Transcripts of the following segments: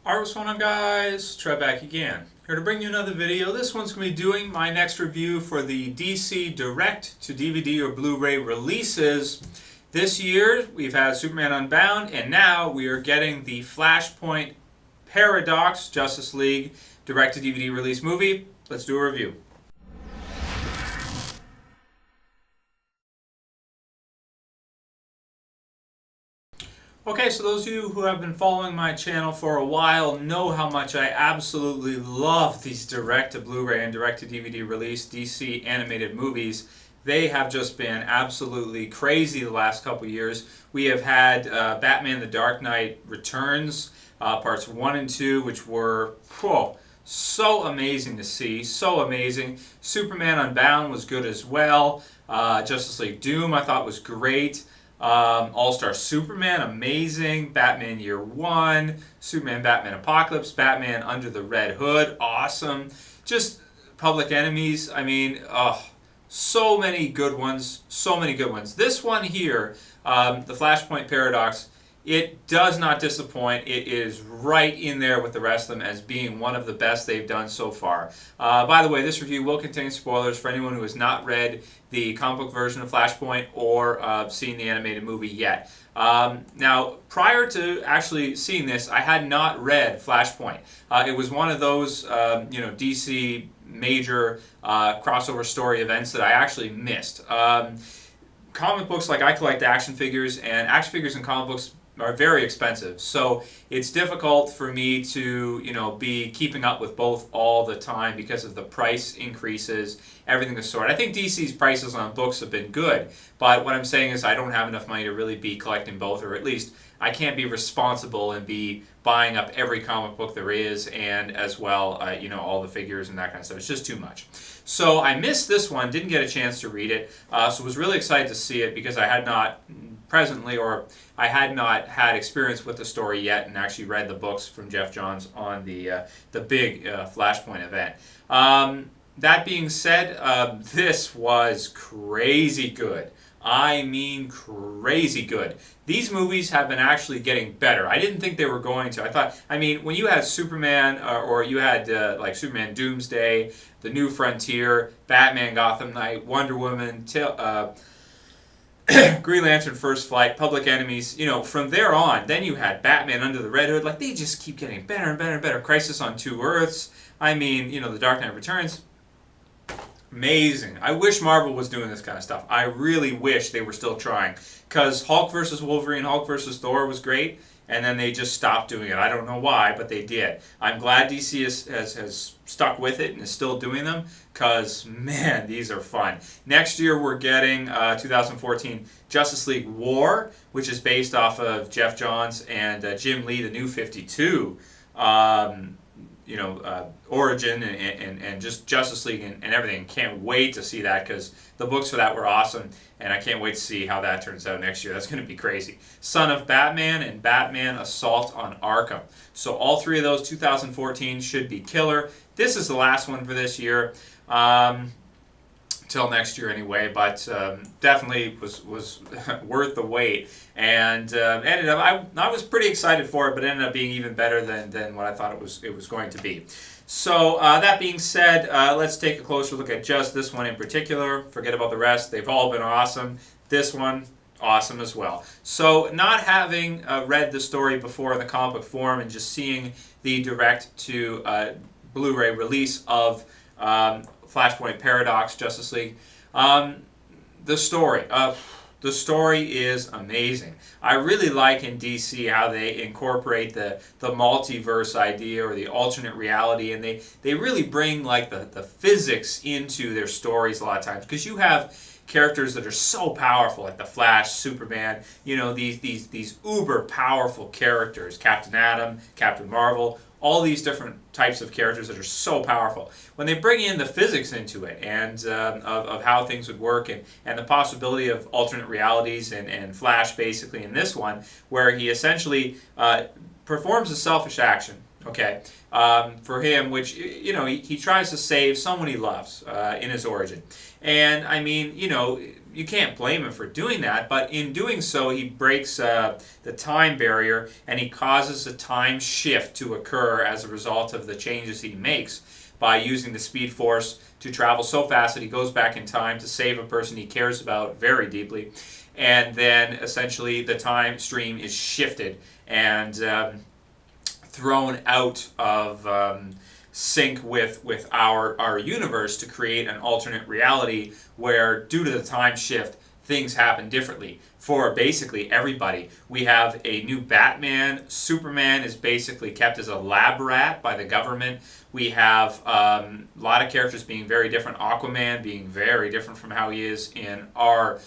Alright, what's going on, guys? Trev back again. Here to bring you another video. This one's going to be doing my next review for the DC direct to DVD or Blu-ray releases. This year we've had Superman Unbound, and now we are getting the Flashpoint Paradox Justice League direct to DVD release movie. Let's do a review. Okay, so those of you who have been following my channel for a while know how much I absolutely love these direct-to-Blu-ray and direct-to-DVD release DC animated movies. They have just been absolutely crazy the last couple years. We have had Batman The Dark Knight Returns, parts 1 and 2, which were so amazing to see, so amazing. Superman Unbound was good as well. Justice League Doom I thought was great. All-Star Superman, amazing. Batman Year One, Superman Batman Apocalypse, Batman Under the Red Hood, awesome. Just Public Enemies, I mean, so many good ones, so many good ones. This one here, the Flashpoint Paradox, it does not disappoint. It is right in there with the rest of them as being one of the best they've done so far. By the way, this review will contain spoilers for anyone who has not read the comic book version of Flashpoint or seen the animated movie yet. Now, prior to actually seeing this, I had not read Flashpoint. It was one of those, DC major crossover story events that I actually missed. Comic books, like I collect action figures, and action figures and comic books are very expensive, so it's difficult for me to be keeping up with both all the time because of the price increases, everything of sort. I think DC's prices on books have been good, but what I'm saying is I don't have enough money to really be collecting both, or at least I can't be responsible and be buying up every comic book there is, and as well, all the figures and that kind of stuff. It's just too much. So I missed this one, didn't get a chance to read it, so was really excited to see it because I had not I had not had experience with the story yet and actually read the books from Geoff Johns on the big Flashpoint event. That being said, this was crazy good. I mean crazy good. These movies have been actually getting better. I didn't think they were going to. When you had Superman, or you had like Superman Doomsday, The New Frontier, Batman Gotham Knight, Wonder Woman, Green Lantern First Flight, Public Enemies, from there on, then you had Batman Under the Red Hood. Like, they just keep getting better and better and better. Crisis on Two Earths. The Dark Knight Returns. Amazing. I wish Marvel was doing this kind of stuff. I really wish they were still trying. Because Hulk vs. Wolverine, Hulk vs. Thor was great, and then they just stopped doing it. I don't know why, but they did. I'm glad DC has stuck with it and is still doing them, because, man, these are fun. Next year we're getting 2014 Justice League War, which is based off of Geoff Johns and Jim Lee, the New 52. Origin and just Justice League and everything. Can't wait to see that because the books for that were awesome, and I can't wait to see how that turns out next year. That's going to be crazy. Son of Batman and Batman Assault on Arkham. So all three of those 2014 should be killer. This is the last one for this year. Till next year anyway, but definitely was worth the wait, and ended up I was pretty excited for it, but it ended up being even better than what I thought it was going to be. So that being said, let's take a closer look at just this one in particular. Forget about the rest; they've all been awesome. This one, awesome as well. So not having read the story before in the comic book form and just seeing the direct to Blu-ray release of Flashpoint Paradox Justice League. The story is amazing. I really like in DC how they incorporate the multiverse idea or the alternate reality, and they really bring like the physics into their stories a lot of times, because you have characters that are so powerful, like the Flash, Superman, these uber powerful characters, Captain Atom, Captain Marvel, all these different types of characters that are so powerful. When they bring in the physics into it and of how things would work and the possibility of alternate realities and Flash basically in this one, where he essentially performs a selfish action, okay, for him, which, he tries to save someone he loves in his origin. And, you can't blame him for doing that, but in doing so, he breaks the time barrier, and he causes a time shift to occur as a result of the changes he makes by using the Speed Force to travel so fast that he goes back in time to save a person he cares about very deeply, and then essentially the time stream is shifted and thrown out of sync with our universe to create an alternate reality where, due to the time shift, things happen differently for basically everybody. We have a new Batman. Superman is basically kept as a lab rat by the government. We have a lot of characters being very different. Aquaman being very different from how he is in our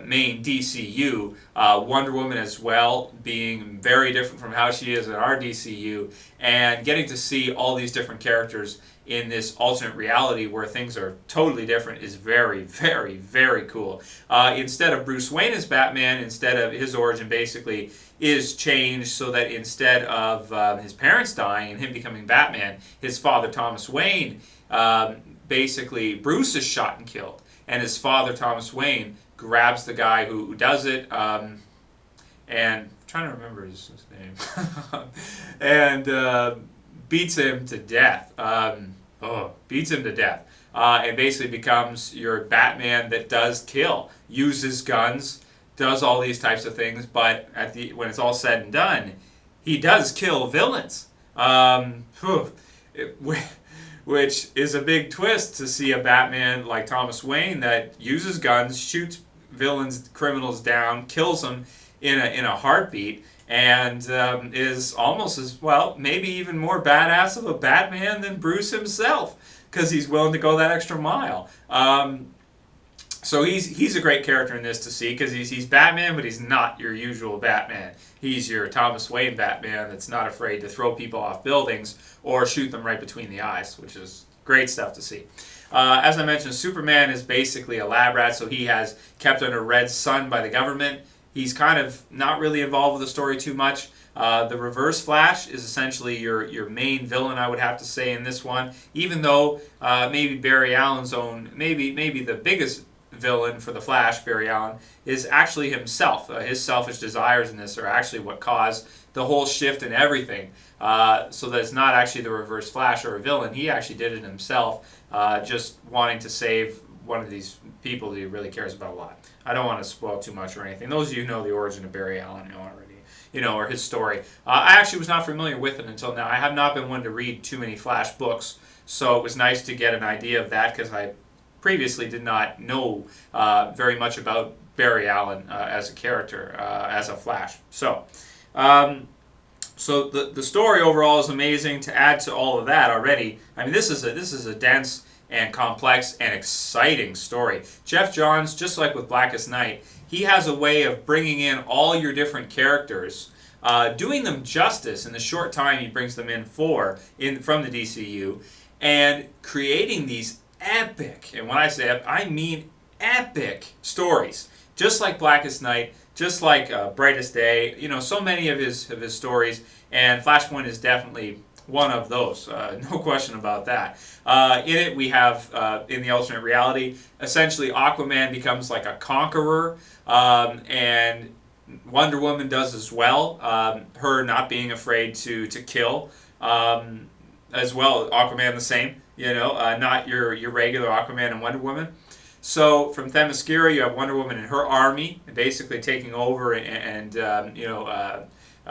main DCU. Wonder Woman as well being very different from how she is in our DCU. And getting to see all these different characters in this alternate reality where things are totally different is very, very, very cool. Instead of Bruce Wayne as Batman, instead of his origin basically is changed so that instead of his parents dying and him becoming Batman, his father Thomas Wayne, basically Bruce is shot and killed. And his father Thomas Wayne grabs the guy who does it, and I'm trying to remember his name, and beats him to death. Beats him to death. And basically becomes your Batman that does kill, uses guns, does all these types of things, but when it's all said and done, he does kill villains. Which is a big twist to see a Batman like Thomas Wayne that uses guns, shoots villains, criminals down, kills them in a heartbeat, and is almost as, well, maybe even more badass of a Batman than Bruce himself, because he's willing to go that extra mile. So he's a great character in this to see, because he's Batman, but he's not your usual Batman. He's your Thomas Wayne Batman that's not afraid to throw people off buildings or shoot them right between the eyes, which is great stuff to see. As I mentioned, Superman is basically a lab rat, so he has kept under red sun by the government. He's kind of not really involved with the story too much. The Reverse Flash is essentially your main villain, I would have to say, in this one, even though maybe Barry Allen's own, maybe the biggest villain for the Flash, Barry Allen, is actually himself. His selfish desires in this are actually what caused the whole shift in everything. So that it's not actually the Reverse Flash or a villain. He actually did it himself, just wanting to save one of these people that he really cares about a lot. I don't want to spoil too much or anything. Those of you who know the origin of Barry Allen know already, or his story. I actually was not familiar with it until now. I have not been one to read too many Flash books, so it was nice to get an idea of that, because I previously did not know very much about Barry Allen as a character, as a Flash. So the story overall is amazing. To add to all of that already, I mean, this is a dense and complex and exciting story. Geoff Johns, just like with Blackest Night, he has a way of bringing in all your different characters, doing them justice in the short time he brings them in from the DCU, and creating these epic, and when I say epic, I mean epic stories. Just like Blackest Night, just like Brightest Day, so many of his stories, and Flashpoint is definitely one of those, no question about that. In it, we have, in the alternate reality, essentially Aquaman becomes like a conqueror, and Wonder Woman does as well, her not being afraid to kill, as well. Aquaman the same, not your regular Aquaman and Wonder Woman. So from Themyscira, you have Wonder Woman and her army, basically taking over and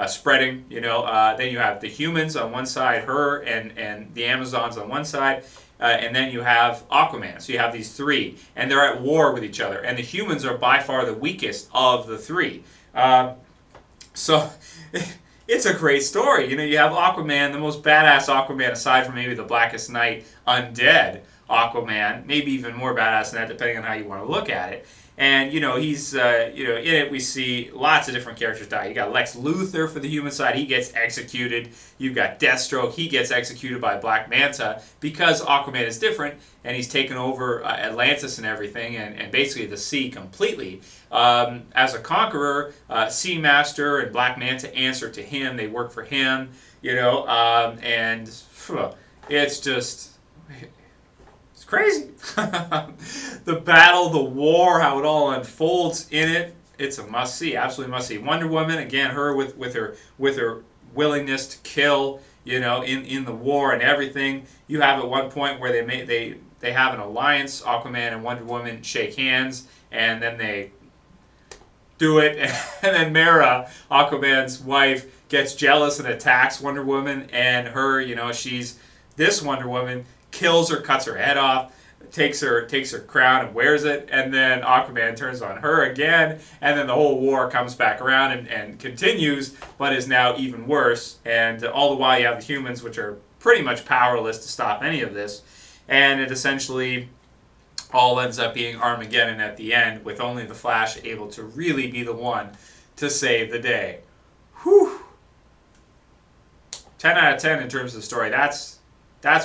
spreading. Then you have the humans on one side, her and the Amazons on one side, and then you have Aquaman. So you have these three, and they're at war with each other. And the humans are by far the weakest of the three. So it's a great story. You have Aquaman, the most badass Aquaman, aside from maybe the Blackest Night undead Aquaman, maybe even more badass than that, depending on how you want to look at it. And, he's, in it we see lots of different characters die. You got Lex Luthor for the human side. He gets executed. You've got Deathstroke. He gets executed by Black Manta because Aquaman is different, and he's taken over Atlantis and everything, and basically the sea completely. As a conqueror, Sea Master and Black Manta answer to him. They work for him, and it's just... crazy. The battle, the war, how it all unfolds in it. It's a must-see, absolutely must-see. Wonder Woman, again, her with her willingness to kill, you know, in the war and everything. You have at one point where they have an alliance. Aquaman and Wonder Woman shake hands, and then they do it, and then Mera, Aquaman's wife, gets jealous and attacks Wonder Woman, and her, you know, this Wonder Woman kills her, cuts her head off, takes her crown and wears it, and then Aquaman turns on her again, and then the whole war comes back around and continues, but is now even worse. And all the while you have the humans, which are pretty much powerless to stop any of this, and it essentially all ends up being Armageddon at the end, with only the Flash able to really be the one to save the day. Whew! 10 out of 10 in terms of the story. That's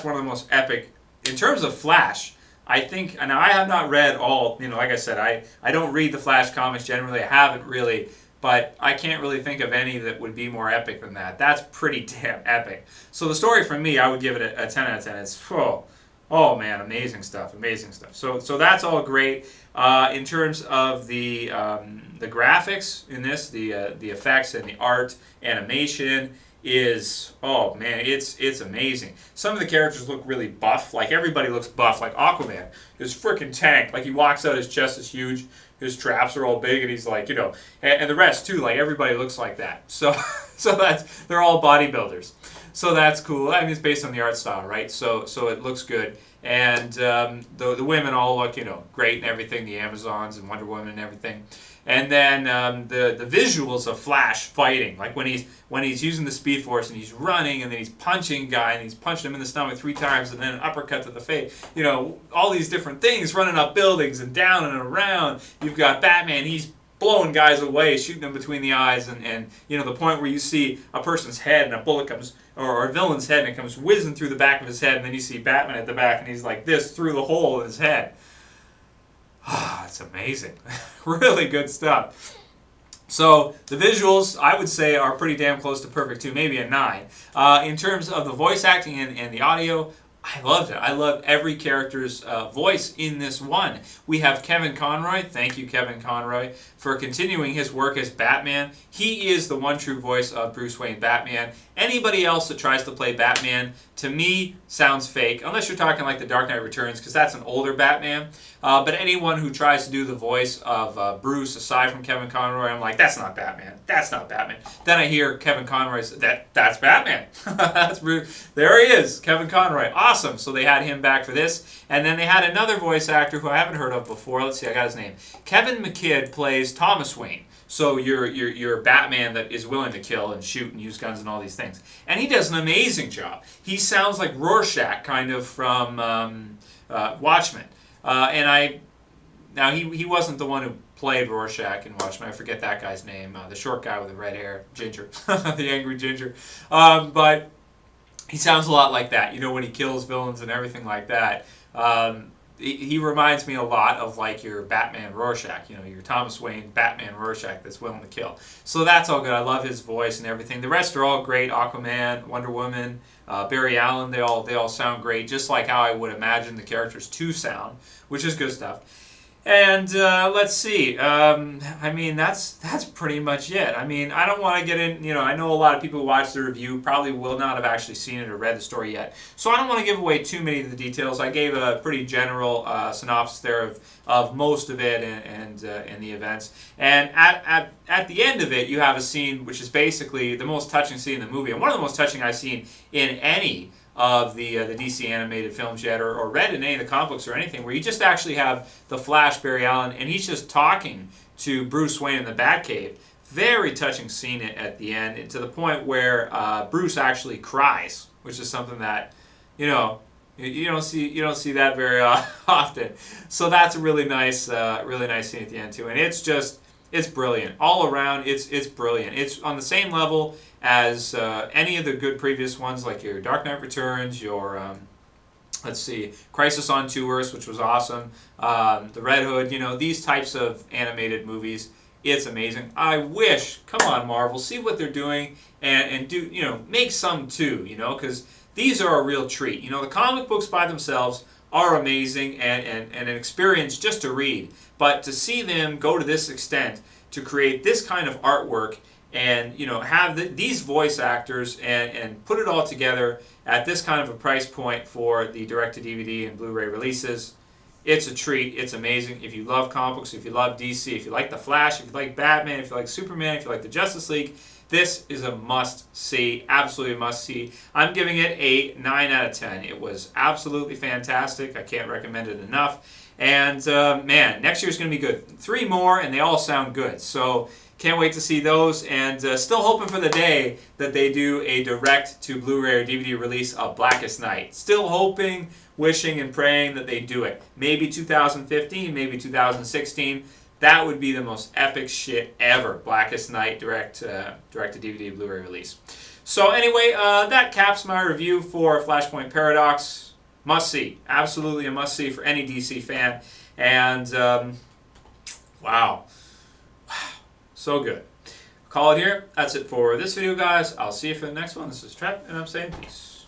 one of the most epic. In terms of Flash, I think, and I have not read all, you know, like I said, I don't read the Flash comics generally, I haven't really, but I can't really think of any that would be more epic than that. That's pretty damn epic. So the story for me, I would give it a 10 out of 10. It's, oh man, amazing stuff, amazing stuff. So that's all great. In terms of the graphics in this, the effects and the art, animation, is, oh man, it's amazing. Some of the characters look really buff, like everybody looks buff, like Aquaman, his freaking tank, like he walks out, his chest is huge, his traps are all big, and he's like, you know, and the rest too, like everybody looks like that. So they're all bodybuilders. So that's cool. I mean, it's based on the art style, right? So it looks good. And the women all look, you know, great and everything, the Amazons and Wonder Woman and everything. And then the visuals of Flash fighting, like when he's using the Speed Force and he's running and then he's punching a guy and he's punching him in the stomach 3 times and then an uppercut to the face. You know, all these different things, running up buildings and down and around. You've got Batman, he's blowing guys away, shooting them between the eyes, and you know, the point where you see a person's head and a bullet comes, or a villain's head, and it comes whizzing through the back of his head, and then you see Batman at the back and he's like this through the hole in his head. Ah, it's amazing. Really good stuff. So the visuals, I would say, are pretty damn close to perfect too, maybe a 9. In terms of the voice acting and the audio, I loved it. I loved every character's voice in this one. We have Kevin Conroy. Thank you, Kevin Conroy, for continuing his work as Batman. He is the one true voice of Bruce Wayne Batman. Anybody else that tries to play Batman, to me, sounds fake, unless you're talking like The Dark Knight Returns, because that's an older Batman. But anyone who tries to do the voice of Bruce, aside from Kevin Conroy, I'm like, that's not Batman. That's not Batman. Then I hear Kevin Conroy say, that's Batman. That's Bruce. There he is, Kevin Conroy. Awesome. So they had him back for this. And then they had another voice actor who I haven't heard of before. Let's see, I got his name. Kevin Mckidd plays Thomas Wayne. So you're Batman that is willing to kill and shoot and use guns and all these things. And he does an amazing job. He sounds like Rorschach, kind of, from Watchmen. Now he wasn't the one who played Rorschach in Watchmen. I forget that guy's name. The short guy with the red hair, Ginger, the angry Ginger. But he sounds a lot like that. You know, when he kills villains and everything like that. He reminds me a lot of like your Batman Rorschach, you know, your Thomas Wayne Batman Rorschach that's willing to kill. So that's all good. I love his voice and everything. The rest are all great. Aquaman, Wonder Woman, Barry Allen, they all sound great, just like how I would imagine the characters to sound, which is good stuff. And let's see. I mean, that's pretty much it. I mean, I don't want to get in. You know, I know a lot of people who watch the review probably will not have actually seen it or read the story yet. So I don't want to give away too many of the details. I gave a pretty general synopsis there of most of it and the events. And at the end of it, you have a scene which is basically the most touching scene in the movie, and one of the most touching I've seen in any of the DC animated films yet, or read in any of the comic books or anything, where you just actually have the Flash, Barry Allen, and he's just talking to Bruce Wayne in the Batcave. Very touching scene at the end, and to the point where Bruce actually cries, which is something that, you know, you don't see that very often. So that's a really nice scene at the end too, and it's brilliant all around. It's brilliant. It's on the same level as any of the good previous ones, like your Dark Knight Returns, your let's see, Crisis on Two Earths, which was awesome, the Red Hood. You know, these types of animated movies. It's amazing. I wish, come on, Marvel, see what they're doing and do, you know, make some too. You know, because these are a real treat. You know, the comic books by themselves are amazing and an experience just to read. But to see them go to this extent to create this kind of artwork and have these voice actors and put it all together at this kind of a price point for the direct-to-DVD and Blu-ray releases, it's a treat. It's amazing. If you love comic books, if you love DC, if you like The Flash, if you like Batman, if you like Superman, if you like the Justice League, this is a must-see, absolutely a must-see. I'm giving it a 9 out of 10. It was absolutely fantastic. I can't recommend it enough. And man, next year's going to be good. 3 more, and they all sound good. So can't wait to see those, and still hoping for the day that they do a direct-to-Blu-ray or DVD release of Blackest Night. Still hoping, wishing, and praying that they do it. Maybe 2015, maybe 2016. That would be the most epic shit ever. Blackest Night direct-to-DVD Blu-ray release. So anyway, that caps my review for Flashpoint Paradox. Must-see. Absolutely a must-see for any DC fan. And, wow. So good. Call it here. That's it for this video, guys. I'll see you for the next one. This is Trev, and I'm saying peace.